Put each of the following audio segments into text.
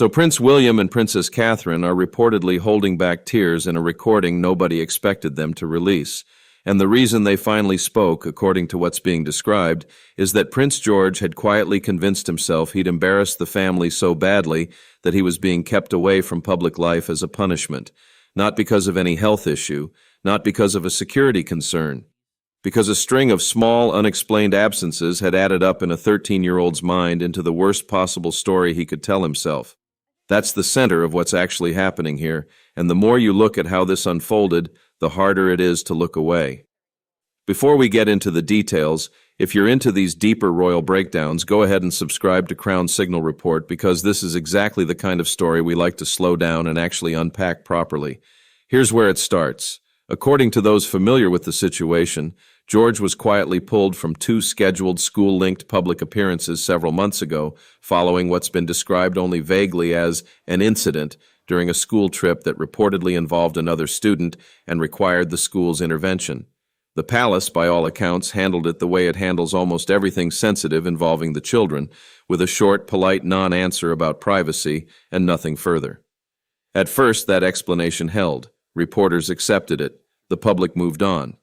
So Prince William and Princess Catherine are reportedly holding back tears in a recording nobody expected them to release. And the reason they finally spoke, according to what's being described, is that Prince George had quietly convinced himself he'd embarrassed the family so badly that he was being kept away from public life as a punishment, not because of any health issue, not because of a security concern, because a string of small, unexplained absences had added up in a 13-year-old's mind into the worst possible story he could tell himself. That's the center of what's actually happening here, and the more you look at how this unfolded, the harder it is to look away. Before we get into the details, if you're into these deeper royal breakdowns, go ahead and subscribe to Crown Signal Report because this is exactly the kind of story we like to slow down and actually unpack properly. Here's where it starts. According to those familiar with the situation, George was quietly pulled from 2 scheduled school-linked public appearances several months ago, following what's been described only vaguely as an incident during a school trip that reportedly involved another student and required the school's intervention. The palace, by all accounts, handled it the way it handles almost everything sensitive involving the children, with a short, polite non-answer about privacy and nothing further. At first, that explanation held. Reporters accepted it. The public moved on.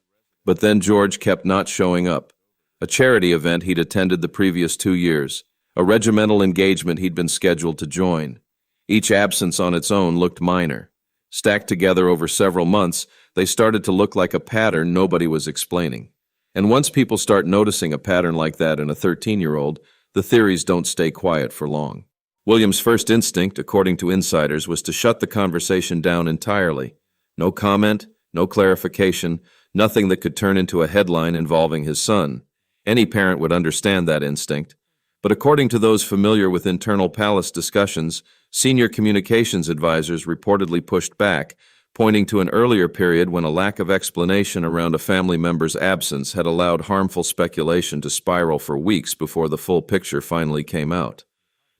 But then George kept not showing up. A charity event he'd attended the previous 2 years. A regimental engagement he'd been scheduled to join. Each absence on its own looked minor. Stacked together over several months, they started to look like a pattern nobody was explaining. And once people start noticing a pattern like that in a 13-year-old, the theories don't stay quiet for long. William's first instinct, according to insiders, was to shut the conversation down entirely. No comment, no clarification, nothing that could turn into a headline involving his son. Any parent would understand that instinct. But according to those familiar with internal palace discussions, senior communications advisors reportedly pushed back, pointing to an earlier period when a lack of explanation around a family member's absence had allowed harmful speculation to spiral for weeks before the full picture finally came out.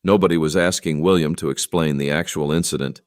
Nobody was asking William to explain the actual incident.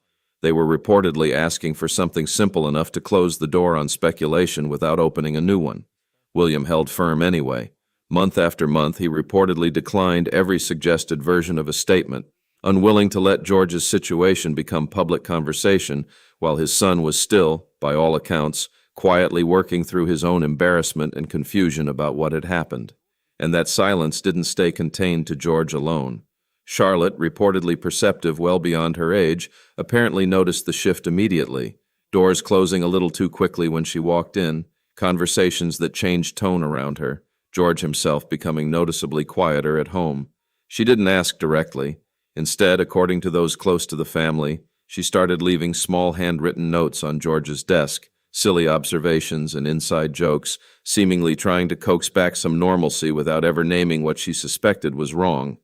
They were reportedly asking for something simple enough to close the door on speculation without opening a new one. William held firm anyway. Month after month, he reportedly declined every suggested version of a statement, unwilling to let George's situation become public conversation, while his son was still, by all accounts, quietly working through his own embarrassment and confusion about what had happened. And that silence didn't stay contained to George alone. Charlotte, reportedly perceptive well beyond her age, apparently noticed the shift immediately, doors closing a little too quickly when she walked in, conversations that changed tone around her, George himself becoming noticeably quieter at home. She didn't ask directly. Instead, according to those close to the family, she started leaving small handwritten notes on George's desk, silly observations and inside jokes, seemingly trying to coax back some normalcy without ever naming what she suspected was wrong.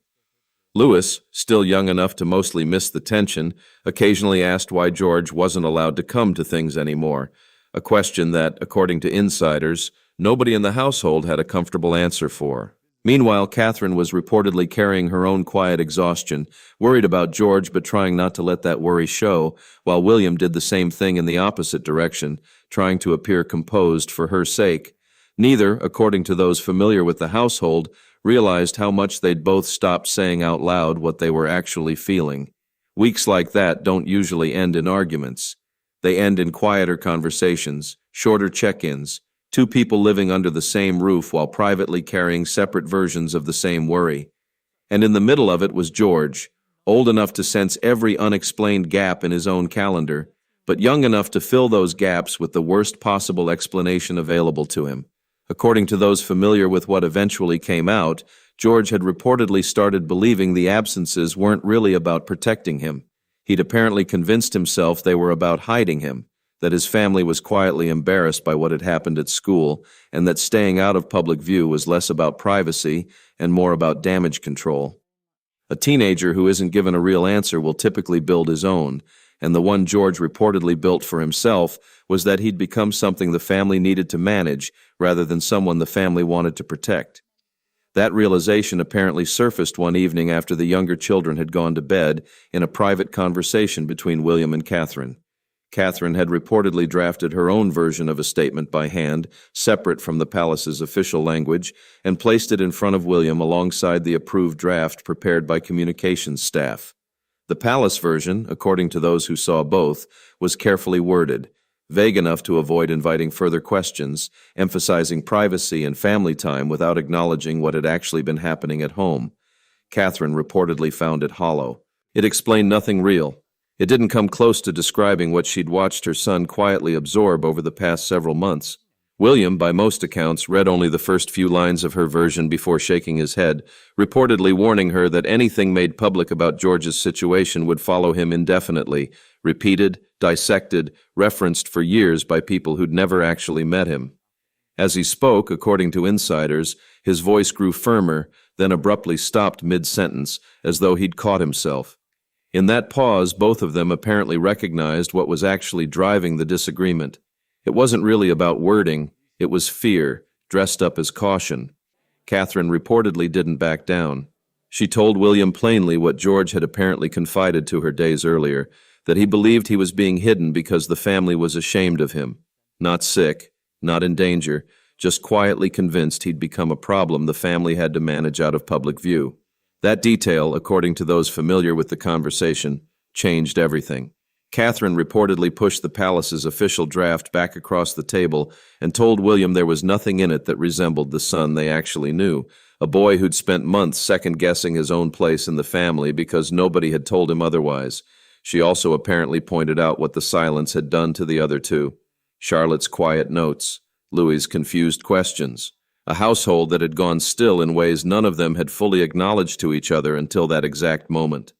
Louis, still young enough to mostly miss the tension, occasionally asked why George wasn't allowed to come to things anymore, a question that, according to insiders, nobody in the household had a comfortable answer for. Meanwhile, Catherine was reportedly carrying her own quiet exhaustion, worried about George but trying not to let that worry show, while William did the same thing in the opposite direction, trying to appear composed for her sake. Neither, according to those familiar with the household, realized how much they'd both stopped saying out loud what they were actually feeling. Weeks like that don't usually end in arguments. They end in quieter conversations, shorter check-ins, 2 people living under the same roof while privately carrying separate versions of the same worry. And in the middle of it was George, old enough to sense every unexplained gap in his own calendar, but young enough to fill those gaps with the worst possible explanation available to him. According to those familiar with what eventually came out, George had reportedly started believing the absences weren't really about protecting him. He'd apparently convinced himself they were about hiding him, that his family was quietly embarrassed by what had happened at school, and that staying out of public view was less about privacy and more about damage control. A teenager who isn't given a real answer will typically build his own, and the one George reportedly built for himself was that he'd become something the family needed to manage rather than someone the family wanted to protect. That realization apparently surfaced one evening after the younger children had gone to bed in a private conversation between William and Catherine. Catherine had reportedly drafted her own version of a statement by hand, separate from the palace's official language, and placed it in front of William alongside the approved draft prepared by communications staff. The palace version, according to those who saw both, was carefully worded, vague enough to avoid inviting further questions, emphasizing privacy and family time without acknowledging what had actually been happening at home. Catherine reportedly found it hollow. It explained nothing real. It didn't come close to describing what she'd watched her son quietly absorb over the past several months. William, by most accounts, read only the first few lines of her version before shaking his head, reportedly warning her that anything made public about George's situation would follow him indefinitely, repeated, dissected, referenced for years by people who'd never actually met him. As he spoke, according to insiders, his voice grew firmer, then abruptly stopped mid-sentence, as though he'd caught himself. In that pause, both of them apparently recognized what was actually driving the disagreement. It wasn't really about wording, it was fear, dressed up as caution. Catherine reportedly didn't back down. She told William plainly what George had apparently confided to her days earlier, that he believed he was being hidden because the family was ashamed of him. Not sick, not in danger, just quietly convinced he'd become a problem the family had to manage out of public view. That detail, according to those familiar with the conversation, changed everything. Catherine reportedly pushed the palace's official draft back across the table and told William there was nothing in it that resembled the son they actually knew, a boy who'd spent months second-guessing his own place in the family because nobody had told him otherwise. She also apparently pointed out what the silence had done to the other two. Charlotte's quiet notes, Louis's confused questions, a household that had gone still in ways none of them had fully acknowledged to each other until that exact moment.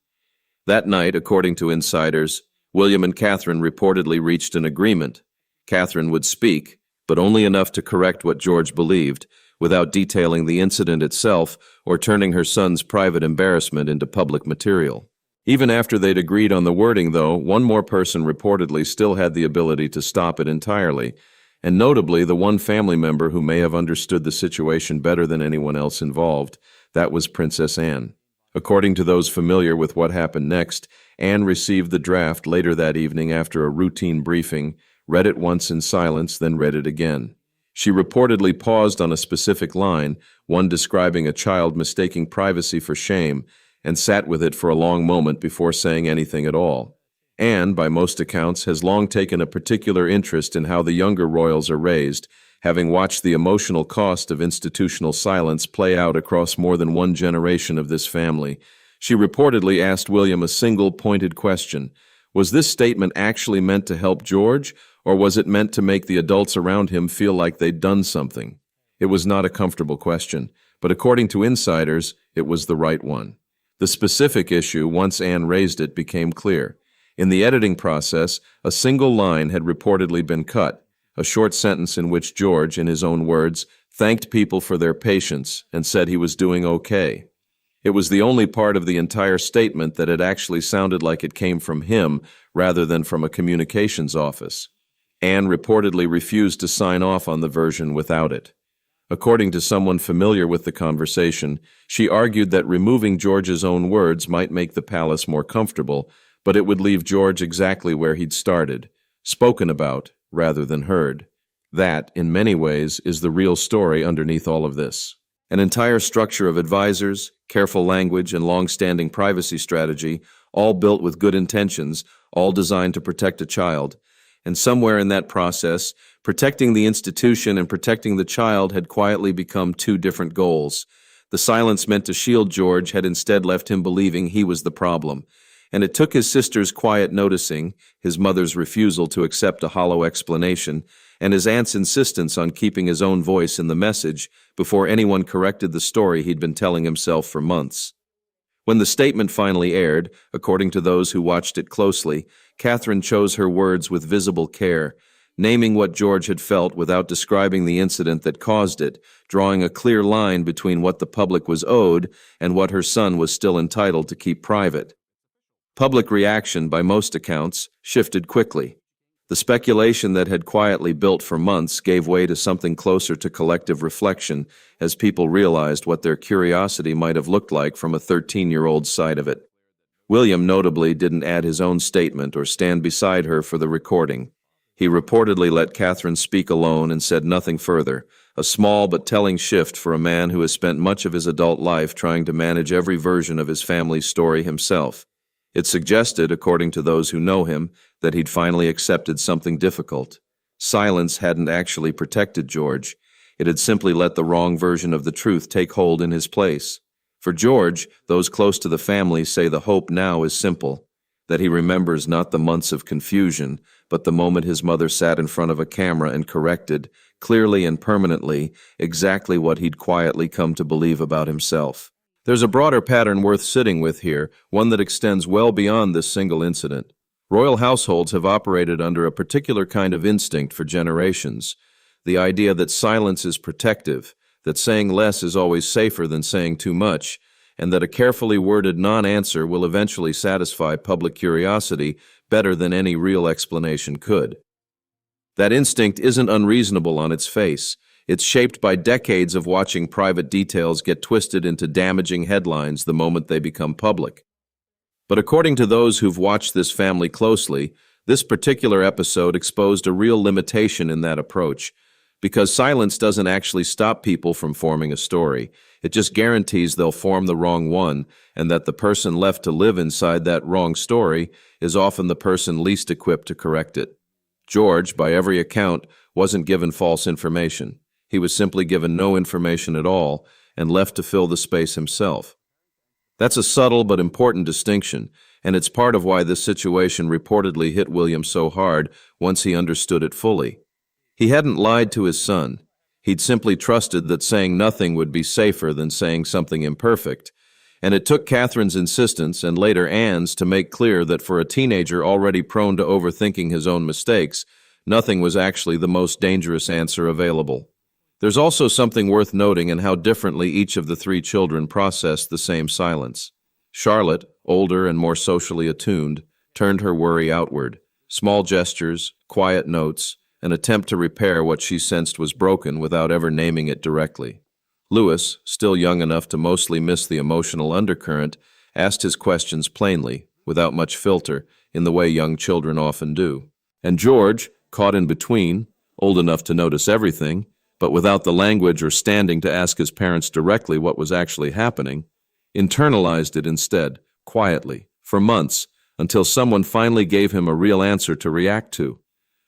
That night, according to insiders, William and Catherine reportedly reached an agreement. Catherine would speak, but only enough to correct what George believed, without detailing the incident itself or turning her son's private embarrassment into public material. Even after they'd agreed on the wording, though, one more person reportedly still had the ability to stop it entirely, and notably the one family member who may have understood the situation better than anyone else involved. That was Princess Anne. According to those familiar with what happened next, Anne received the draft later that evening after a routine briefing, read it once in silence, then read it again. She reportedly paused on a specific line, one describing a child mistaking privacy for shame, and sat with it for a long moment before saying anything at all. Anne, by most accounts, has long taken a particular interest in how the younger royals are raised, having watched the emotional cost of institutional silence play out across more than one generation of this family. She reportedly asked William a single pointed question. Was this statement actually meant to help George, or was it meant to make the adults around him feel like they'd done something? It was not a comfortable question, but according to insiders, it was the right one. The specific issue, once Anne raised it, became clear. In the editing process, a single line had reportedly been cut, a short sentence in which George, in his own words, thanked people for their patience and said he was doing okay. It was the only part of the entire statement that had actually sounded like it came from him rather than from a communications office. Anne reportedly refused to sign off on the version without it. According to someone familiar with the conversation, she argued that removing George's own words might make the palace more comfortable, but it would leave George exactly where he'd started, spoken about rather than heard. That, in many ways, is the real story underneath all of this. An entire structure of advisors, careful language, and long-standing privacy strategy, all built with good intentions, all designed to protect a child. And somewhere in that process, protecting the institution and protecting the child had quietly become two different goals. The silence meant to shield George had instead left him believing he was the problem. And it took his sister's quiet noticing, his mother's refusal to accept a hollow explanation, and his aunt's insistence on keeping his own voice in the message before anyone corrected the story he'd been telling himself for months. When the statement finally aired, according to those who watched it closely, Catherine chose her words with visible care, naming what George had felt without describing the incident that caused it, drawing a clear line between what the public was owed and what her son was still entitled to keep private. Public reaction, by most accounts, shifted quickly. The speculation that had quietly built for months gave way to something closer to collective reflection as people realized what their curiosity might have looked like from a 13-year-old's side of it. William notably didn't add his own statement or stand beside her for the recording. He reportedly let Catherine speak alone and said nothing further, a small but telling shift for a man who has spent much of his adult life trying to manage every version of his family's story himself. It suggested, according to those who know him, that he'd finally accepted something difficult. Silence hadn't actually protected George. It had simply let the wrong version of the truth take hold in his place. For George, those close to the family say the hope now is simple, that he remembers not the months of confusion, but the moment his mother sat in front of a camera and corrected, clearly and permanently, exactly what he'd quietly come to believe about himself. There's a broader pattern worth sitting with here, one that extends well beyond this single incident. Royal households have operated under a particular kind of instinct for generations. The idea that silence is protective, that saying less is always safer than saying too much, and that a carefully worded non-answer will eventually satisfy public curiosity better than any real explanation could. That instinct isn't unreasonable on its face. It's shaped by decades of watching private details get twisted into damaging headlines the moment they become public. But according to those who've watched this family closely, this particular episode exposed a real limitation in that approach, because silence doesn't actually stop people from forming a story. It just guarantees they'll form the wrong one, and that the person left to live inside that wrong story is often the person least equipped to correct it. George, by every account, wasn't given false information. He was simply given no information at all and left to fill the space himself. That's a subtle but important distinction, and it's part of why this situation reportedly hit William so hard once he understood it fully. He hadn't lied to his son. He'd simply trusted that saying nothing would be safer than saying something imperfect, and it took Catherine's insistence and later Anne's to make clear that for a teenager already prone to overthinking his own mistakes, nothing was actually the most dangerous answer available. There's also something worth noting in how differently each of the three children processed the same silence. Charlotte, older and more socially attuned, turned her worry outward. Small gestures, quiet notes, an attempt to repair what she sensed was broken without ever naming it directly. Louis, still young enough to mostly miss the emotional undercurrent, asked his questions plainly, without much filter, in the way young children often do. And George, caught in between, old enough to notice everything, but without the language or standing to ask his parents directly what was actually happening, internalized it instead, quietly, for months, until someone finally gave him a real answer to react to.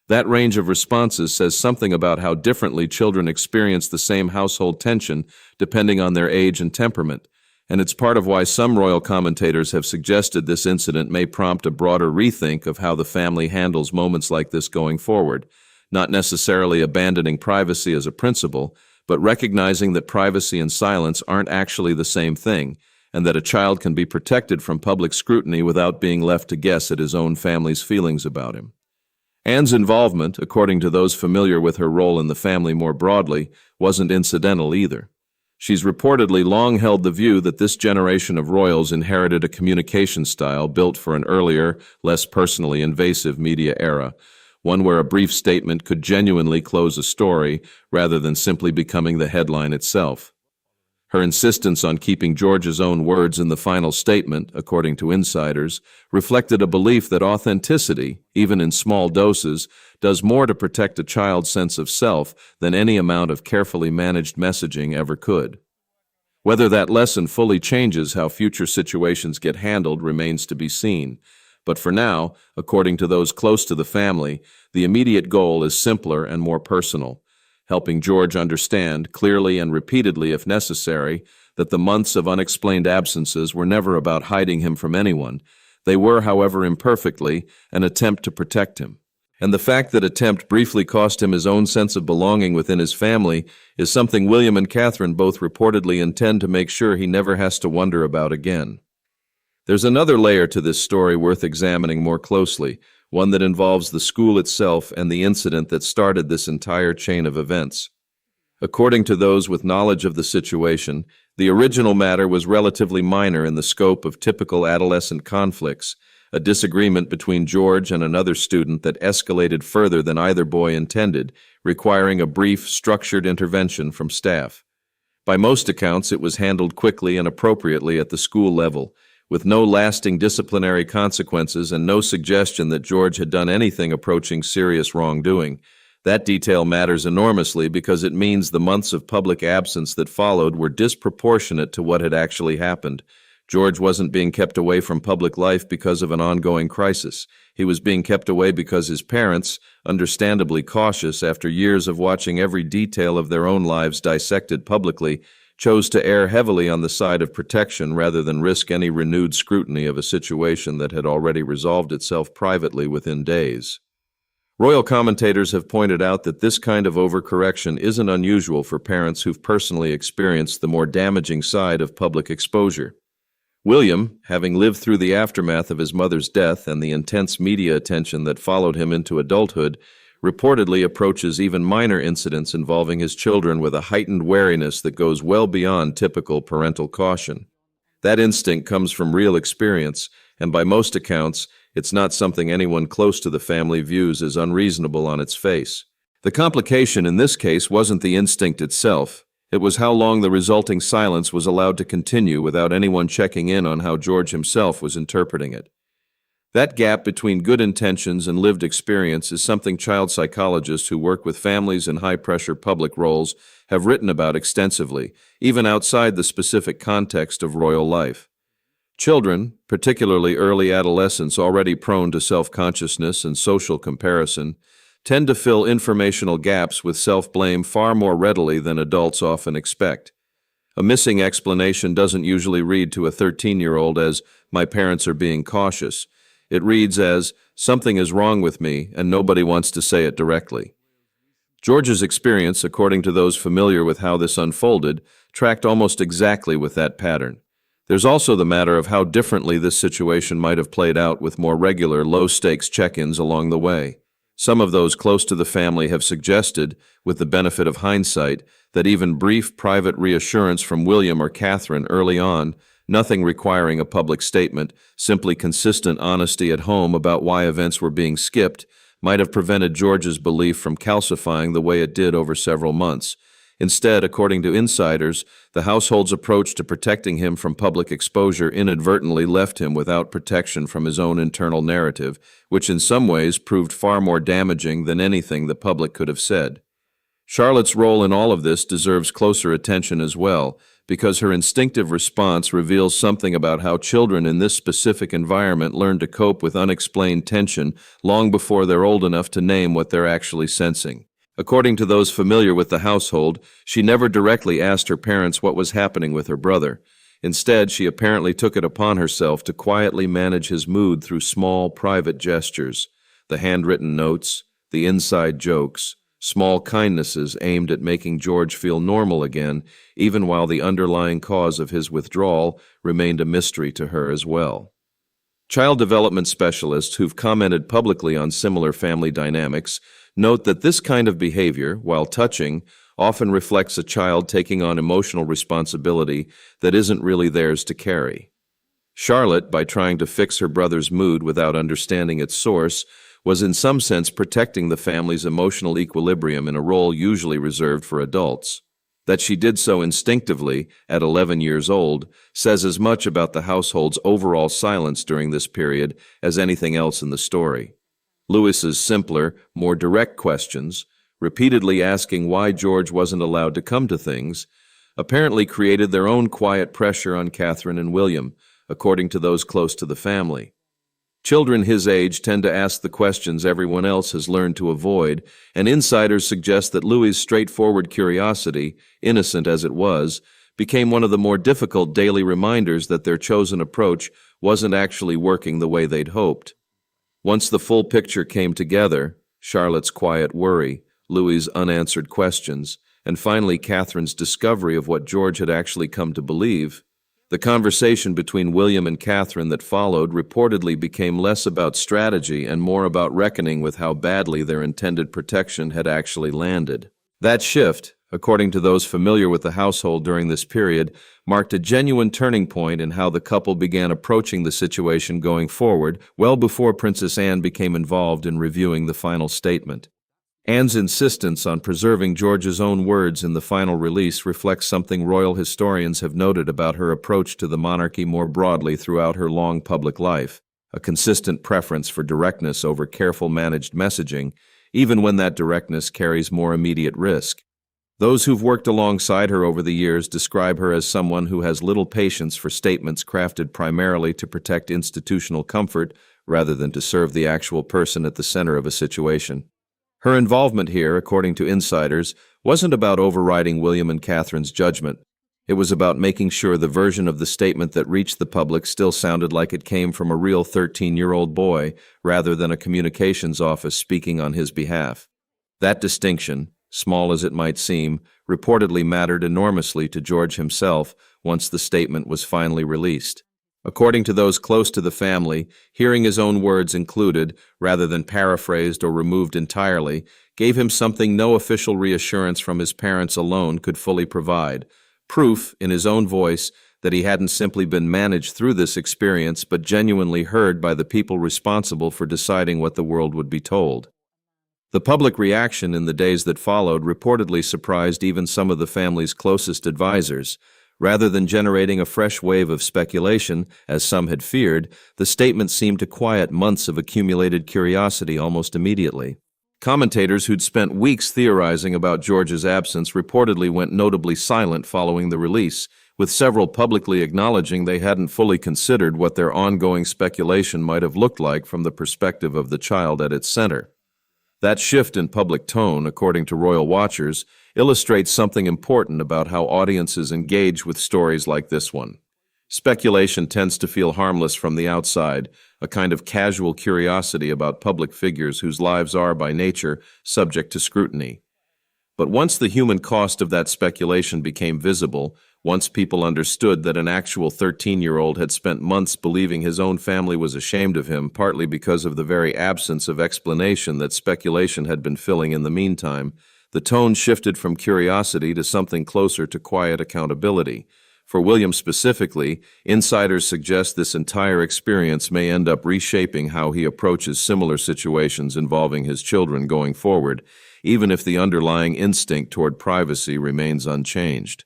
That range of responses says something about how differently children experience the same household tension depending on their age and temperament, and it's part of why some royal commentators have suggested this incident may prompt a broader rethink of how the family handles moments like this going forward, not necessarily abandoning privacy as a principle, but recognizing that privacy and silence aren't actually the same thing, and that a child can be protected from public scrutiny without being left to guess at his own family's feelings about him. Anne's involvement, according to those familiar with her role in the family more broadly, wasn't incidental either. She's reportedly long held the view that this generation of royals inherited a communication style built for an earlier, less personally invasive media era, one where a brief statement could genuinely close a story rather than simply becoming the headline itself. Her insistence on keeping George's own words in the final statement, according to insiders, reflected a belief that authenticity, even in small doses, does more to protect a child's sense of self than any amount of carefully managed messaging ever could. Whether that lesson fully changes how future situations get handled remains to be seen. But for now, according to those close to the family, the immediate goal is simpler and more personal, helping George understand, clearly and repeatedly if necessary, that the months of unexplained absences were never about hiding him from anyone. They were, however imperfectly, an attempt to protect him. And the fact that attempt briefly cost him his own sense of belonging within his family is something William and Catherine both reportedly intend to make sure he never has to wonder about again. There's another layer to this story worth examining more closely, one that involves the school itself and the incident that started this entire chain of events. According to those with knowledge of the situation, the original matter was relatively minor in the scope of typical adolescent conflicts, a disagreement between George and another student that escalated further than either boy intended, requiring a brief, structured intervention from staff. By most accounts, it was handled quickly and appropriately at the school level, with no lasting disciplinary consequences and no suggestion that George had done anything approaching serious wrongdoing. That detail matters enormously because it means the months of public absence that followed were disproportionate to what had actually happened. George wasn't being kept away from public life because of an ongoing crisis. He was being kept away because his parents, understandably cautious after years of watching every detail of their own lives dissected publicly, chose to err heavily on the side of protection rather than risk any renewed scrutiny of a situation that had already resolved itself privately within days. Royal commentators have pointed out that this kind of overcorrection isn't unusual for parents who've personally experienced the more damaging side of public exposure. William, having lived through the aftermath of his mother's death and the intense media attention that followed him into adulthood, reportedly approaches even minor incidents involving his children with a heightened wariness that goes well beyond typical parental caution. That instinct comes from real experience, and by most accounts, it's not something anyone close to the family views as unreasonable on its face. The complication in this case wasn't the instinct itself. It was how long the resulting silence was allowed to continue without anyone checking in on how George himself was interpreting it. That gap between good intentions and lived experience is something child psychologists who work with families in high-pressure public roles have written about extensively, even outside the specific context of royal life. Children, particularly early adolescents already prone to self-consciousness and social comparison, tend to fill informational gaps with self-blame far more readily than adults often expect. A missing explanation doesn't usually read to a 13-year-old as, "My parents are being cautious." It reads as, "Something is wrong with me, and nobody wants to say it directly." George's experience, according to those familiar with how this unfolded, tracked almost exactly with that pattern. There's also the matter of how differently this situation might have played out with more regular, low-stakes check-ins along the way. Some of those close to the family have suggested, with the benefit of hindsight, that even brief private reassurance from William or Catherine early on, nothing requiring a public statement, simply consistent honesty at home about why events were being skipped, might have prevented George's belief from calcifying the way it did over several months. Instead, according to insiders, the household's approach to protecting him from public exposure inadvertently left him without protection from his own internal narrative, which in some ways proved far more damaging than anything the public could have said. Charlotte's role in all of this deserves closer attention as well, because her instinctive response reveals something about how children in this specific environment learn to cope with unexplained tension long before they're old enough to name what they're actually sensing. According to those familiar with the household, she never directly asked her parents what was happening with her brother. Instead, she apparently took it upon herself to quietly manage his mood through small, private gestures, the handwritten notes, the inside jokes, small kindnesses aimed at making George feel normal again, even while the underlying cause of his withdrawal remained a mystery to her as well. Child development specialists who've commented publicly on similar family dynamics note that this kind of behavior, while touching, often reflects a child taking on emotional responsibility that isn't really theirs to carry. Charlotte, by trying to fix her brother's mood without understanding its source, was in some sense protecting the family's emotional equilibrium in a role usually reserved for adults. That she did so instinctively, at 11 years old, says as much about the household's overall silence during this period as anything else in the story. Lewis's simpler, more direct questions, repeatedly asking why George wasn't allowed to come to things, apparently created their own quiet pressure on Catherine and William, according to those close to the family. Children his age tend to ask the questions everyone else has learned to avoid, and insiders suggest that Louis's straightforward curiosity, innocent as it was, became one of the more difficult daily reminders that their chosen approach wasn't actually working the way they'd hoped. Once the full picture came together, Charlotte's quiet worry, Louis's unanswered questions, and finally Catherine's discovery of what George had actually come to believe, the conversation between William and Catherine that followed reportedly became less about strategy and more about reckoning with how badly their intended protection had actually landed. That shift, according to those familiar with the household during this period, marked a genuine turning point in how the couple began approaching the situation going forward, well before Princess Anne became involved in reviewing the final statement. Anne's insistence on preserving George's own words in the final release reflects something royal historians have noted about her approach to the monarchy more broadly throughout her long public life, a consistent preference for directness over careful managed messaging, even when that directness carries more immediate risk. Those who've worked alongside her over the years describe her as someone who has little patience for statements crafted primarily to protect institutional comfort rather than to serve the actual person at the center of a situation. Her involvement here, according to insiders, wasn't about overriding William and Catherine's judgment. It was about making sure the version of the statement that reached the public still sounded like it came from a real 13-year-old boy rather than a communications office speaking on his behalf. That distinction, small as it might seem, reportedly mattered enormously to George himself once the statement was finally released. According to those close to the family, hearing his own words included, rather than paraphrased or removed entirely, gave him something no official reassurance from his parents alone could fully provide. Proof, in his own voice, that he hadn't simply been managed through this experience but genuinely heard by the people responsible for deciding what the world would be told. The public reaction in the days that followed reportedly surprised even some of the family's closest advisors. Rather than generating a fresh wave of speculation, as some had feared, the statement seemed to quiet months of accumulated curiosity almost immediately. Commentators who'd spent weeks theorizing about George's absence reportedly went notably silent following the release, with several publicly acknowledging they hadn't fully considered what their ongoing speculation might have looked like from the perspective of the child at its center. That shift in public tone, according to royal watchers, illustrates something important about how audiences engage with stories like this one. Speculation tends to feel harmless from the outside, a kind of casual curiosity about public figures whose lives are, by nature, subject to scrutiny. But once the human cost of that speculation became visible, once people understood that an actual 13-year-old had spent months believing his own family was ashamed of him, partly because of the very absence of explanation that speculation had been filling in the meantime, the tone shifted from curiosity to something closer to quiet accountability. For William specifically, insiders suggest this entire experience may end up reshaping how he approaches similar situations involving his children going forward, even if the underlying instinct toward privacy remains unchanged.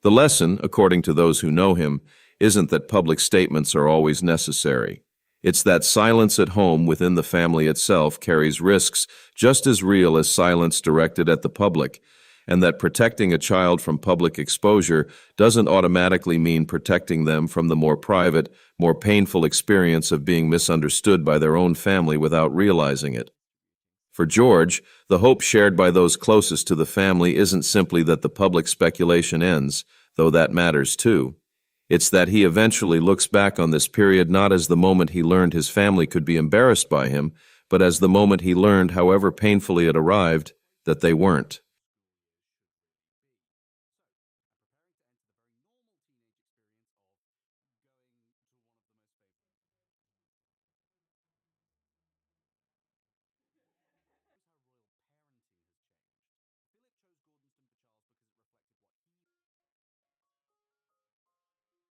The lesson, according to those who know him, isn't that public statements are always necessary. It's that silence at home within the family itself carries risks just as real as silence directed at the public, and that protecting a child from public exposure doesn't automatically mean protecting them from the more private, more painful experience of being misunderstood by their own family without realizing it. For George, the hope shared by those closest to the family isn't simply that the public speculation ends, though that matters too. It's that he eventually looks back on this period not as the moment he learned his family could be embarrassed by him, but as the moment he learned, however painfully it arrived, that they weren't.